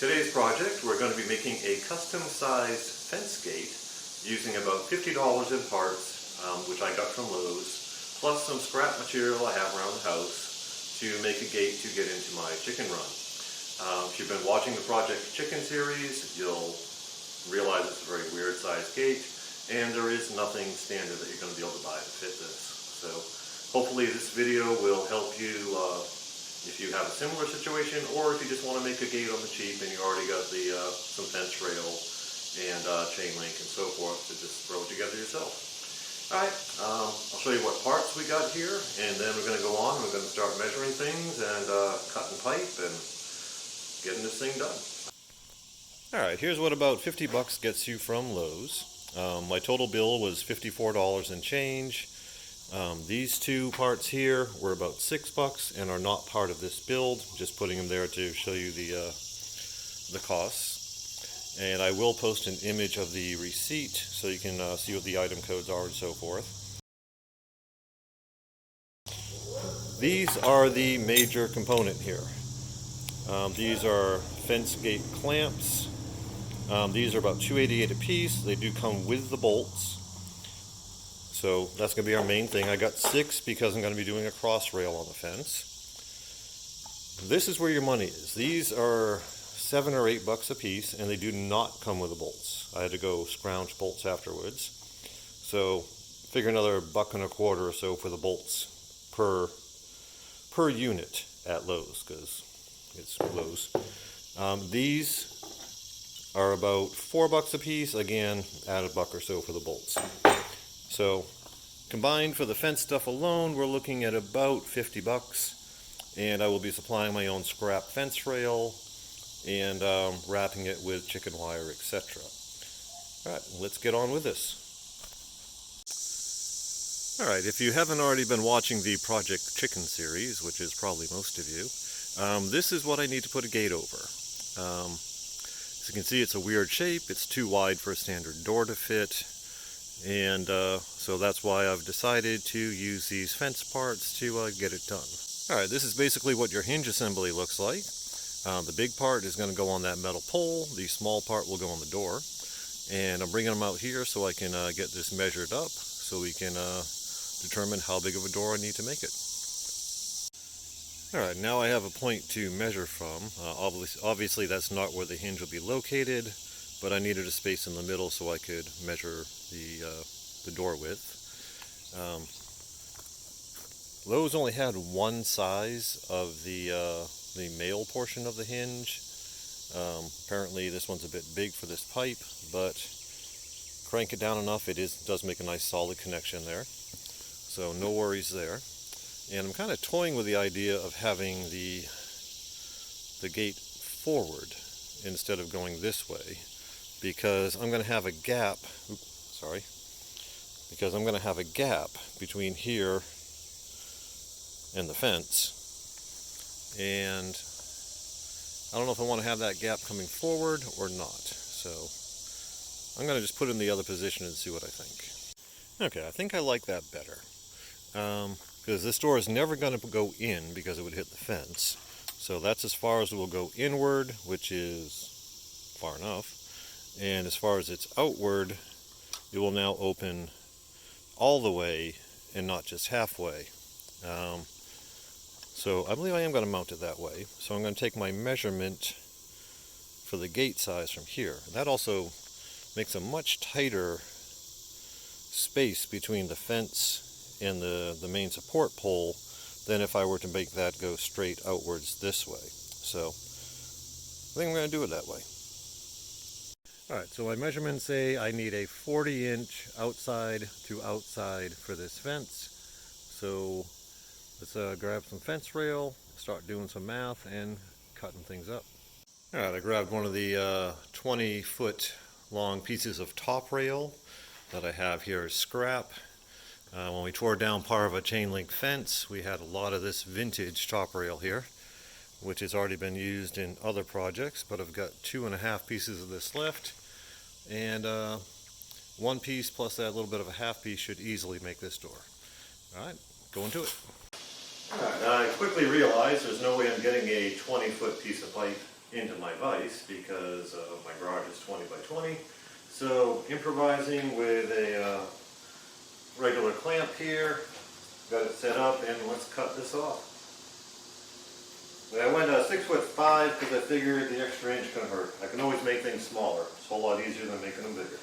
today's project, we're going to be making a custom-sized fence gate using about $50 in parts, which I got from Lowe's, plus some scrap material I have around the house to make a gate to get into my chicken run. If you've been watching the Project Chicken series, you'll realize it's a very weird sized gate, and there is nothing standard that you're going to be able to buy to fit this. So hopefully this video will help you if you have a similar situation, or if you just want to make a gate on the cheap and you already got the some fence rail and chain link and so forth to just throw it together yourself. Alright, I'll show you what parts we got here, and then we're going to go on and we're going to start measuring things and cutting pipe and getting this thing done. Alright, here's what about 50 bucks gets you from Lowe's. My total bill was $54 and change. These two parts here were about $6 and are not part of this build. Just putting them there to show you the costs. And I will post an image of the receipt so you can see what the item codes are and so forth. These are the major component here. These are fence gate clamps. These are about $2.88 a piece. They do come with the bolts. So that's going to be our main thing. I got 6 because I'm going to be doing a cross rail on the fence. This is where your money is. These are $7 or $8 a piece, and they do not come with the bolts. I had to go scrounge bolts afterwards. So figure another $1.25 or so for the bolts per unit at Lowe's, because it's Lowe's. These are about $4 a piece. Again, add $1 or so for the bolts. So combined for the fence stuff alone, we're looking at about 50 bucks, and I will be supplying my own scrap fence rail and wrapping it with chicken wire, etc. Alright, let's get on with this. Alright, if you haven't already been watching the Project Chicken series, which is probably most of you, this is what I need to put a gate over. As you can see, it's a weird shape. It's too wide for a standard door to fit. And so that's why I've decided to use these fence parts to get it done. Alright, this is basically what your hinge assembly looks like. The big part is going to go on that metal pole. The small part will go on the door. And I'm bringing them out here so I can get this measured up so we can determine how big of a door I need to make it. Alright, now I have a point to measure from. Obviously that's not where the hinge will be located, but I needed a space in the middle so I could measure the door width. Lowe's only had one size of the male portion of the hinge. Apparently this one's a bit big for this pipe, but crank it down enough, it does make a nice solid connection there. So no worries there. And I'm kind of toying with the idea of having the gate forward instead of going this way, because I'm going to have a gap. Because I'm going to have a gap between here and the fence, and I don't know if I want to have that gap coming forward or not. So I'm going to just put it in the other position and see what I think. Okay, I think I like that better. Because this door is never going to go in because it would hit the fence. So that's as far as it will go inward, which is far enough. And as far as it's outward, it will now open all the way and not just halfway. So I believe I am going to mount it that way. So I'm going to take my measurement for the gate size from here. That also makes a much tighter space between the fence and the main support pole than if I were to make that go straight outwards this way. So I think I'm going to do it that way. Alright, so my measurements say I need a 40-inch outside to outside for this fence. So let's grab some fence rail, start doing some math and cutting things up. Alright, I grabbed one of the 20-foot long pieces of top rail that I have here as scrap. When we tore down part of a chain link fence, we had a lot of this vintage top rail here, which has already been used in other projects, but I've got 2.5 pieces of this left, and one piece plus that little bit of a half piece should easily make this door. Alright, go into it. Alright, I quickly realized there's no way I'm getting a 20-foot piece of pipe into my vise because my garage is 20 by 20. So improvising with a regular clamp here, got it set up, and let's cut this off. I went 6'5" because I figured the extra inch couldn't hurt. I can always make things smaller. It's a whole lot easier than making them bigger.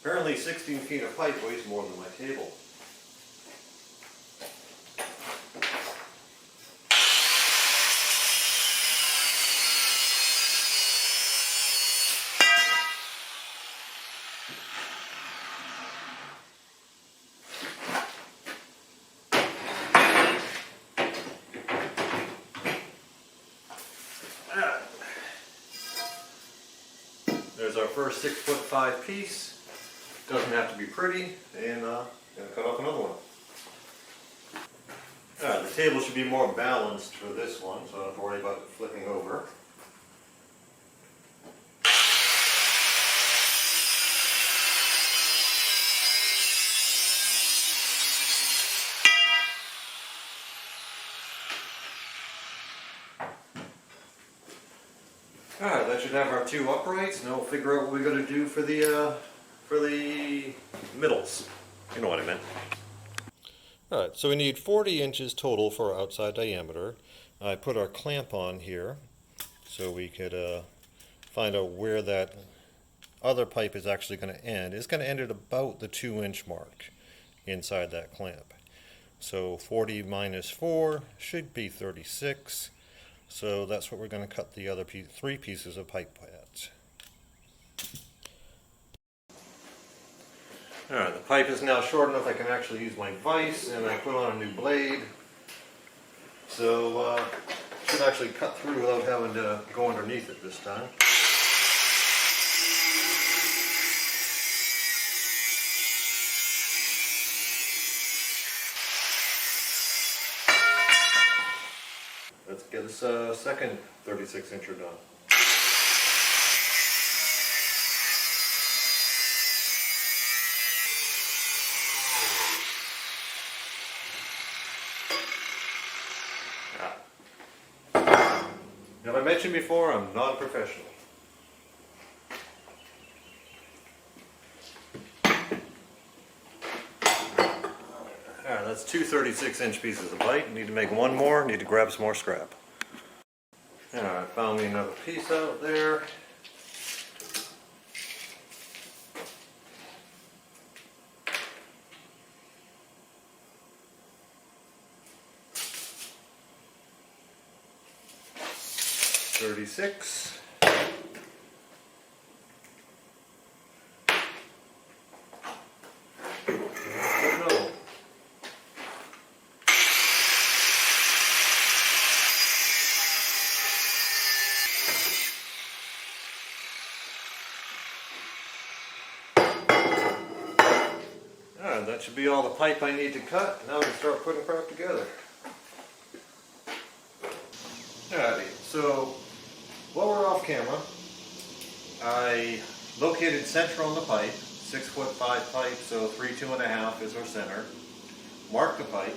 Apparently 16 feet of pipe weighs more than my table. There's our first 6'5" piece. Doesn't have to be pretty, and gonna cut off another one. The table should be more balanced for this one, so I don't have to worry about it flipping over. Alright, that should have our two uprights. Now we'll figure out what we're going to do for the middles. You know what I meant. Alright, so we need 40 inches total for our outside diameter. I put our clamp on here so we could find out where that other pipe is actually going to end. It's going to end at about the 2-inch mark inside that clamp. So 40 minus 4 should be 36. So that's what we're going to cut the other three pieces of pipe at. Alright, the pipe is now short enough I can actually use my vise, and I put on a new blade. So should actually cut through without having to go underneath it this time. Let's get this second 36-incher done. Now, I mentioned before, I'm not a professional. Alright, that's two 36-inch pieces of pipe. Need to make one more, need to grab some more scrap. Alright, found me another piece out there. $36. No. Alright, that should be all the pipe I need to cut. Now we can start putting crap together. Alrighty, so while we're off camera, I located center on the pipe, 6'5" pipe, so 3 2.5 is our center. Marked the pipe,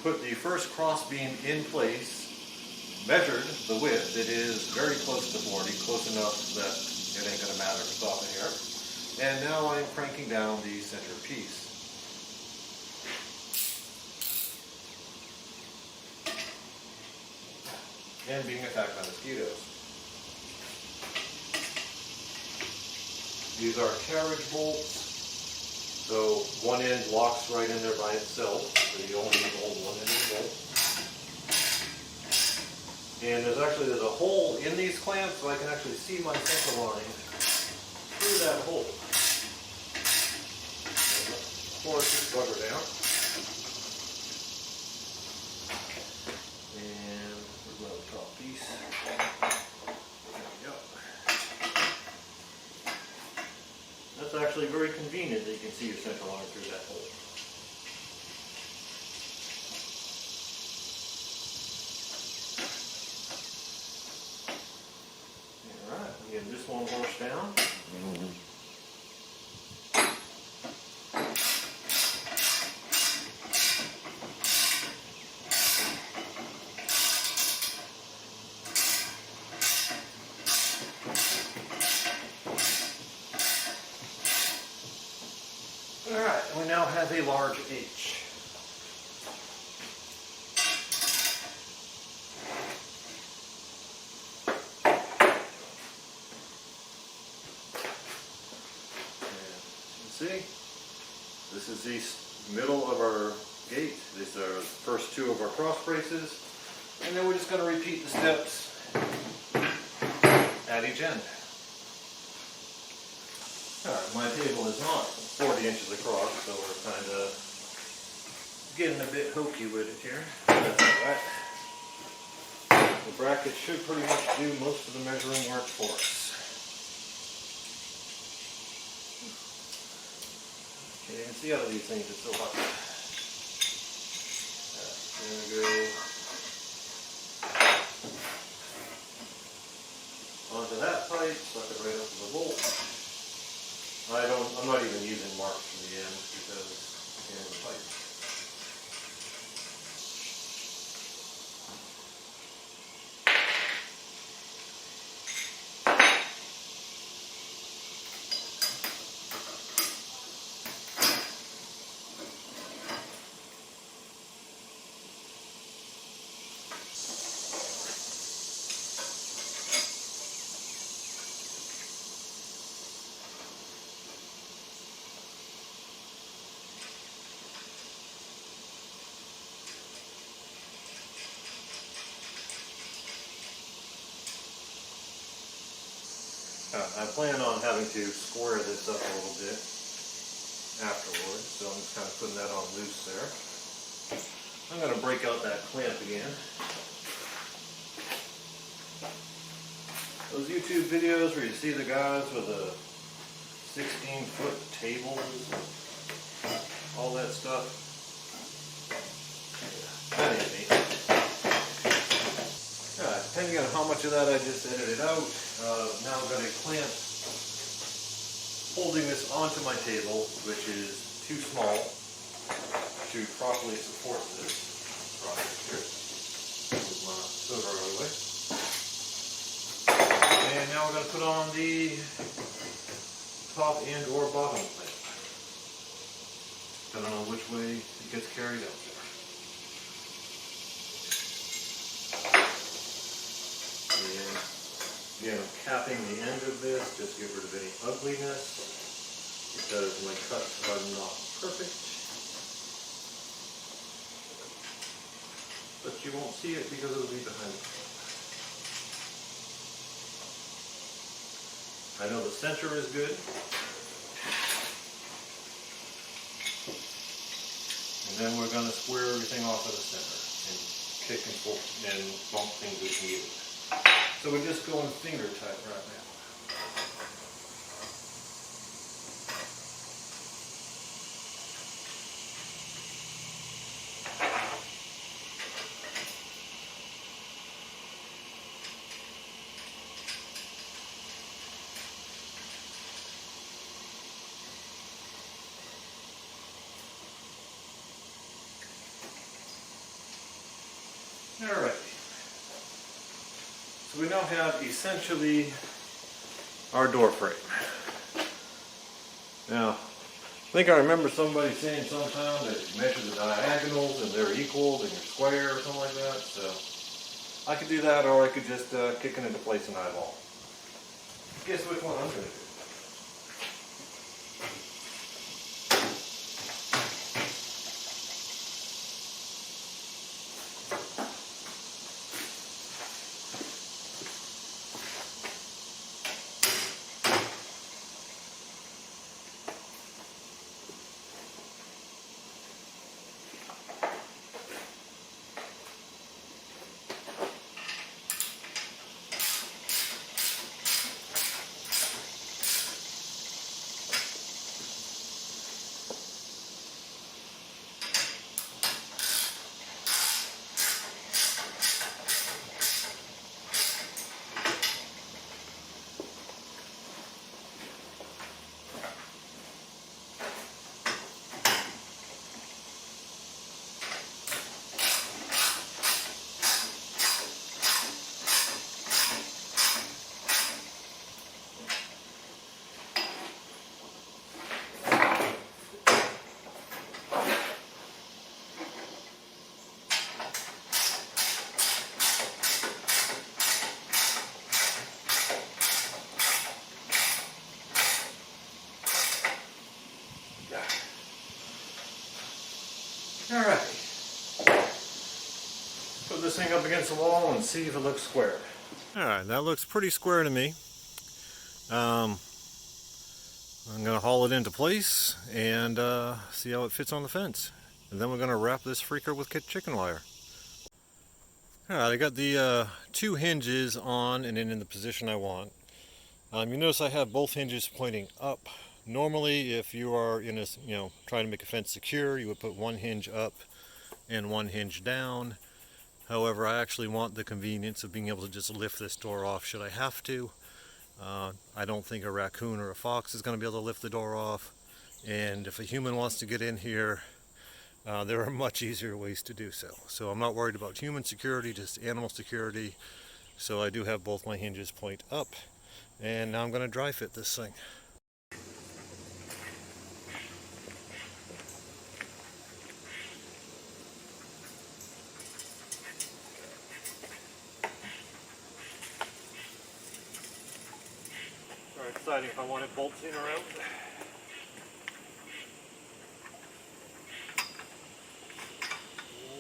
put the first cross beam in place, measured the width. It is very close to 40, close enough that it ain't going to matter to stop it here. And now I'm cranking down the center piece. And being attacked by mosquitoes. These are carriage bolts, so one end locks right in there by itself, so you only need to hold one end of the bolt. And there's a hole in these clamps, so I can actually see my center line through that hole. Force this rubber down. And where's my top piece? There we go. That's actually very convenient that you can see your center line through that hole. Alright, again, this one horse down. Alright, we now have a large H. See, this is the middle of our gate. These are the first two of our cross braces, and then we're just going to repeat the steps at each end. Alright, my table is not 40 inches across, so we're kind of getting a bit hokey with it here. That's alright. The bracket should pretty much do most of the measuring work for us. You can see out of these things, it's so hot. There we go. Onto that pipe, suck it right up to the bolt. I'm not even using marks for the end because it's in the pipe. I plan on having to square this up a little bit afterwards, so I'm just kind of putting that on loose there. I'm going to break out that clamp again. Those YouTube videos where you see the guys with the 16-foot tables and all that stuff, that ain't me. Depending on how much of that I just edited out, now I've got a clamp holding this onto my table, which is too small to properly support this project here. Move my silver out of the way. And now we're going to put on the top and or bottom clamp. Depending on which way it gets carried out there. Again, I'm capping the end of this just to get rid of any ugliness because my cuts are not perfect. But you won't see it because it'll be behind the clamp. I know the center is good. And then we're going to square everything off of the center and kick and pull and bump things as needed. So we're just going finger tight right now. All right. So we now have essentially our door frame. Now, I think I remember somebody saying sometime that you measure the diagonals and they're equal and you're square or something like that. So I could do that, or I could just kick it into place and eyeball. Guess which one I'm going to do. Put this thing up against the wall and see if it looks square. Alright, that looks pretty square to me. I'm going to haul it into place and see how it fits on the fence. And then we're going to wrap this freaker with chicken wire. Alright, I got the two hinges on and in the position I want. You notice I have both hinges pointing up. Normally, if you are in a, trying to make a fence secure, you would put one hinge up and one hinge down. However, I actually want the convenience of being able to just lift this door off should I have to. I don't think a raccoon or a fox is going to be able to lift the door off. And if a human wants to get in here, there are much easier ways to do so. So I'm not worried about human security, just animal security. So I do have both my hinges point up. And now I'm going to dry fit this thing. Start deciding if I want it bolts in or out.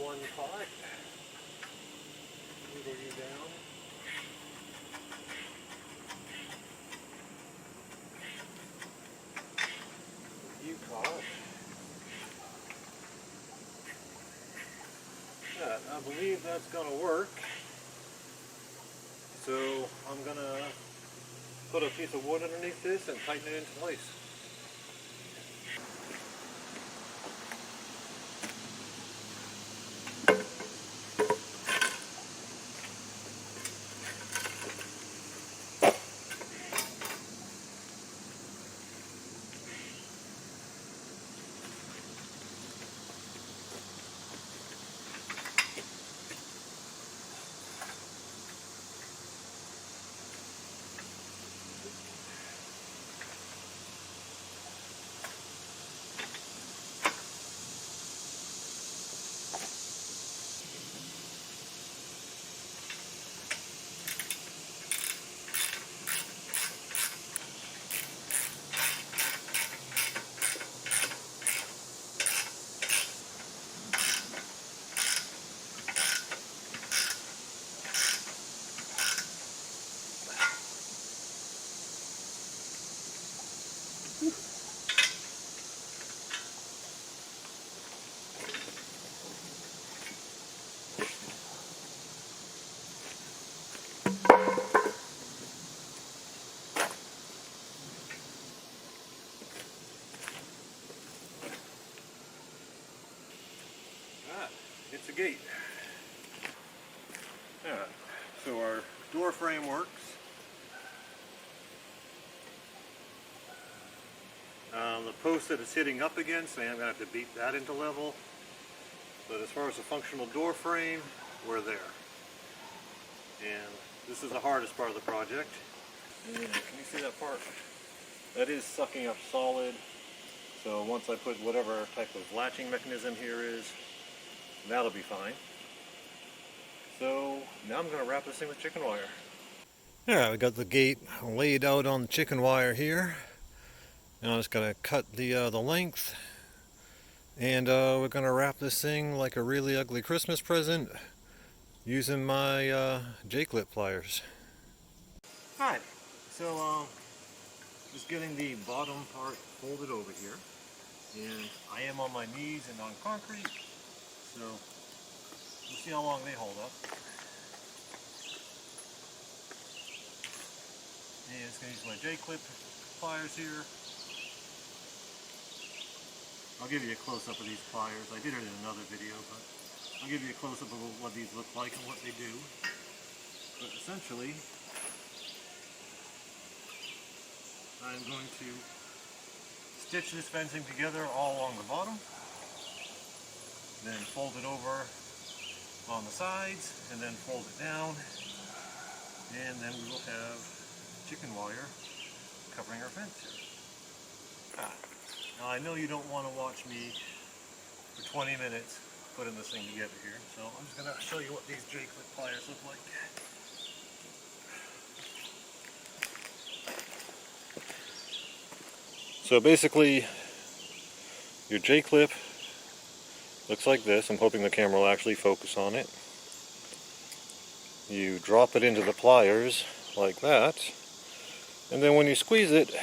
One pot. Wiggle you down. You caught. Yeah, I believe that's going to work. So I'm going to put a piece of wood underneath this and tighten it into place. It's a gate. Yeah, so our door frame works. The post that it's hitting up against, I'm going to have to beat that into level. But as far as the functional door frame, we're there. And this is the hardest part of the project. Can you see that part? That is sucking up solid. So once I put whatever type of latching mechanism here is, that'll be fine. So now I'm going to wrap this thing with chicken wire. Alright, we got the gate laid out on the chicken wire here. Now I'm just going to cut the length. And we're going to wrap this thing like a really ugly Christmas present using my J-clip pliers. Alright, so just getting the bottom part folded over here. And I am on my knees and on concrete. So we'll see how long they hold up. And it's going to use my J-clip pliers here. I'll give you a close-up of these pliers. I did it in another video, but I'll give you a close-up of what these look like and what they do. But essentially, I'm going to stitch this fencing together all along the bottom, then fold it over on the sides, and then fold it down, and then we will have chicken wire covering our fence here. Now I know you don't want to watch me for 20 minutes putting this thing together here, so I'm just going to show you what these J-clip pliers look like. So basically, your J-clip looks like this. I'm hoping the camera will actually focus on it. You drop it into the pliers like that, and then when you squeeze it,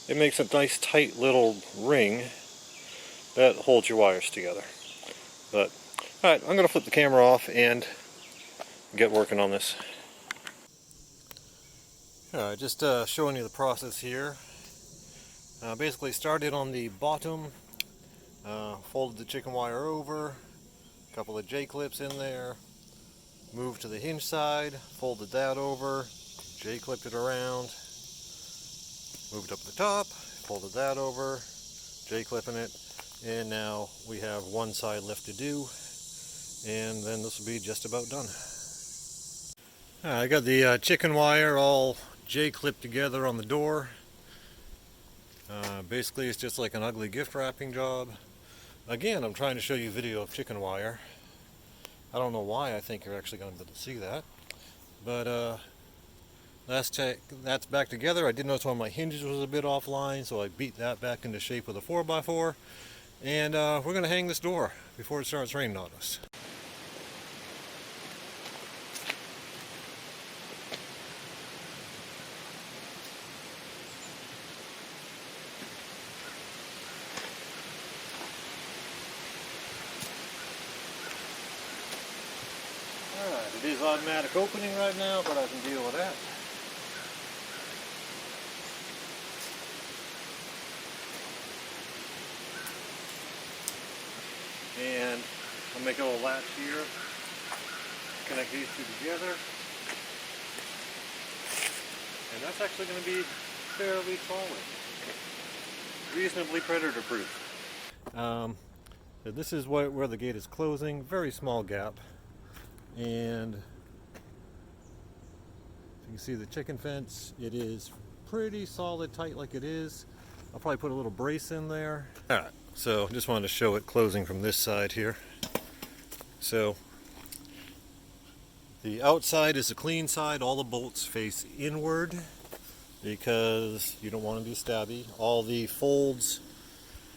it makes a nice tight little ring that holds your wires together. But alright, I'm going to flip the camera off and get working on this. Alright, just showing you the process here. Basically started on the bottom, folded the chicken wire over, a couple of J-clips in there, moved to the hinge side, folded that over, J-clipped it around, moved up the top, folded that over, J-clipping it, and now we have one side left to do, and then this will be just about done. I got the chicken wire all J-clipped together on the door. Basically it's just like an ugly gift wrapping job. Again, I'm trying to show you a video of chicken wire. I don't know why I think you're actually going to be able to see that. But that's back together. I did notice one of my hinges was a bit offline, so I beat that back into shape with a 4x4. And we're going to hang this door before it starts raining on us. Alright, it is automatic opening right now, but I can deal with that. And I'll make a little latch here, connect these two together, and that's actually going to be fairly solid, reasonably predator proof. This is where the gate is closing, very small gap, and if you can see the chicken fence, it is pretty solid, tight like it is. I'll probably put a little brace in there. Alright, so just wanted to show it closing from this side here. So the outside is the clean side, all the bolts face inward because you don't want to be stabby. All the folds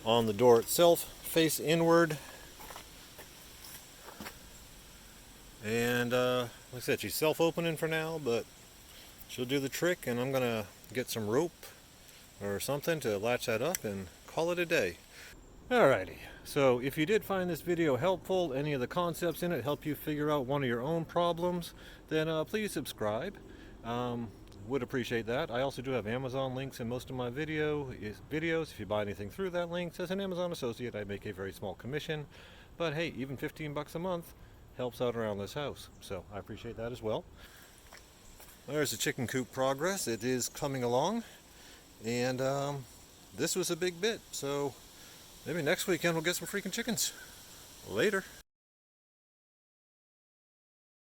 on the door itself face inward. And like I said, she's self-opening for now, but she'll do the trick, and I'm going to get some rope or something to latch that up and call it a day. Alrighty, so if you did find this video helpful, any of the concepts in it help you figure out one of your own problems, then please subscribe. Would appreciate that. I also do have Amazon links in most of my videos. If you buy anything through that link, as an Amazon associate, I make a very small commission. But hey, even 15 bucks a month helps out around this house, so I appreciate that as well. There's the chicken coop progress. It is coming along, and this was a big bit, so maybe next weekend we'll get some freaking chickens. Later.